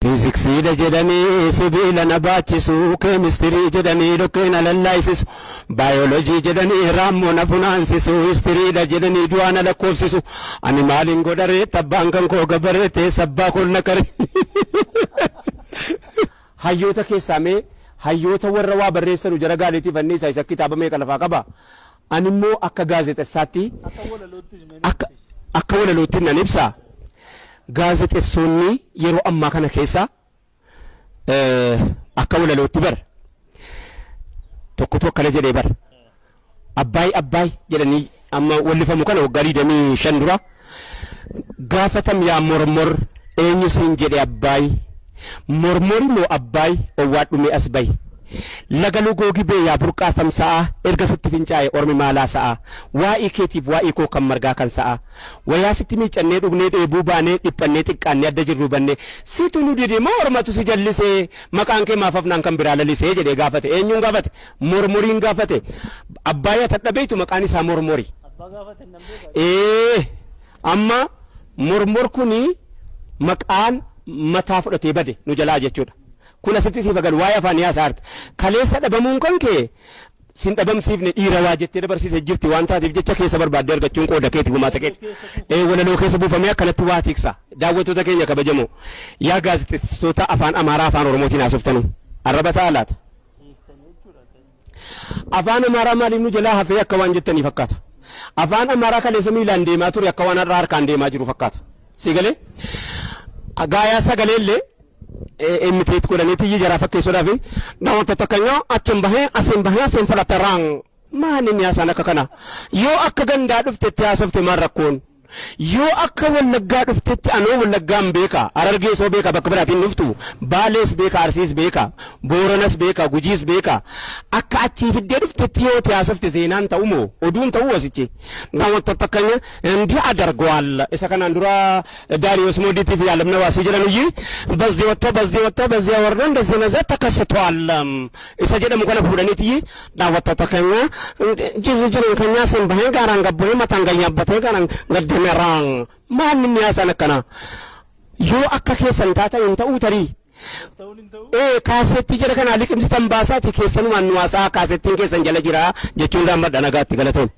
fiiziksiidha jedhanii sibiila na baachisu keemistirii jedhanii dhoqqeen alallaayisisu baayoloojii jedhanii raammoo na funaansisu histiriidha jedhanii du'aa na lakkoofsisu ani maaliin godharee tabbaan kan koo gabaree teessabbaa kol na kare. Hayyoota keessaa mee hayyoota warra waa barreessanu jara gaaleetiif anniisaa isa kitaaba meeqa lafaa qaba. Ani immoo akka gaazexessaatti akka walalootti nan ibsa. Gaazexeessonni yeroo ammaa kana keessa akka walalootti bar tokkotu akkana jedhee bar abbaay jedhanii amma wallifamu kana waggaa 25 dura gaafatam yaa mormor eenyu siin jedhe abbaay mormori moo abbaay owwaadhume as bayi laga lugoogi bee yaa burqaa tamsa'a erga sitti fincaa'e ormi maalaa sa'a waa'ee keetiif waa'ee koo kan margaa kan sa'a wayaa sitti miicannee dhugnee dheebuu baanee dhiphannee xiqqaannee adda jirru bannee situ nu dide moo ormatu si jallisee maqaan kee maaf afnaan kan biraa lalisee jedhee gaafate eenyuun gaafate mormoriin gaafate abbaayyaa tadhabeetu maqaan isaa mormori amma mormor kuni maqaan mataa fudhatee bade nu jalaa jechuudha. Kun asitti si fagan waa'ee afaan yaasaarti kaleessa dhabamuun kan kee sin dhabamsiifne dhiira waa jettee dabarsite jirti waan taatiif jecha keessa barbaadde argachuun qooda keeti gumaata keeti walaloo keessa buufamee akkanatti waa tiksa daawwattoota keenya kabajamoo yaa gaazexeessitoota afaan amaaraa afaan oromootiin haasoftanu arraba taalaata afaan amaaraa maaliif nu jalaa hafee akka waan jettanii fakkaata afaan amaaraa kaleessa miilaan deemaa ture akka waan har'a harkaan deemaa jiru fakkaata sigalee gaayaa sagaleellee emiteet godhaniiti jara fakkeessuudhaaf namoota tokkonyaa achiin bahee asin falataraan maaliin yaasaan akka kana yoo akka gandaa dhuftetti haasofte maal rakkoon yoo akka wallaggaa dhuftetti anoo wallaggaan beeka Harargeesoo beeka bakka biraatiin dhuftu Baalees beeka Arsiis beeka Booranas beeka Gujiis beeka akka achii fiddee dhuftetti yoo haasofte seenaan ta'u moo oduun ta'u wasichi namoota tokkonyaa እንዲህ አደርገዋል isa kanaan dura ዳሪዮስ ሞዲቲፍ ያለምነው ዋሲ ጀራኑ ይይ በዚህ ወጣ በዚህ ወርዶ እንደዚህ ነዘ ተከስቷል isa jedhamu kana fuudhaniit ይይ namoota tokkonyaa jiru ከኛ ሰን በሄ ጋራን ገቦ ማታንጋኛበት ጋራን ገደመራን ማንንም ያሳን kana yoo akka keessan taata hin ta'u tarii kaasetti jira kana liqimsitan baasaati keessan waan waasaa kaasettiin keessan jala jira jechuun gaammadha nagaatti galatoon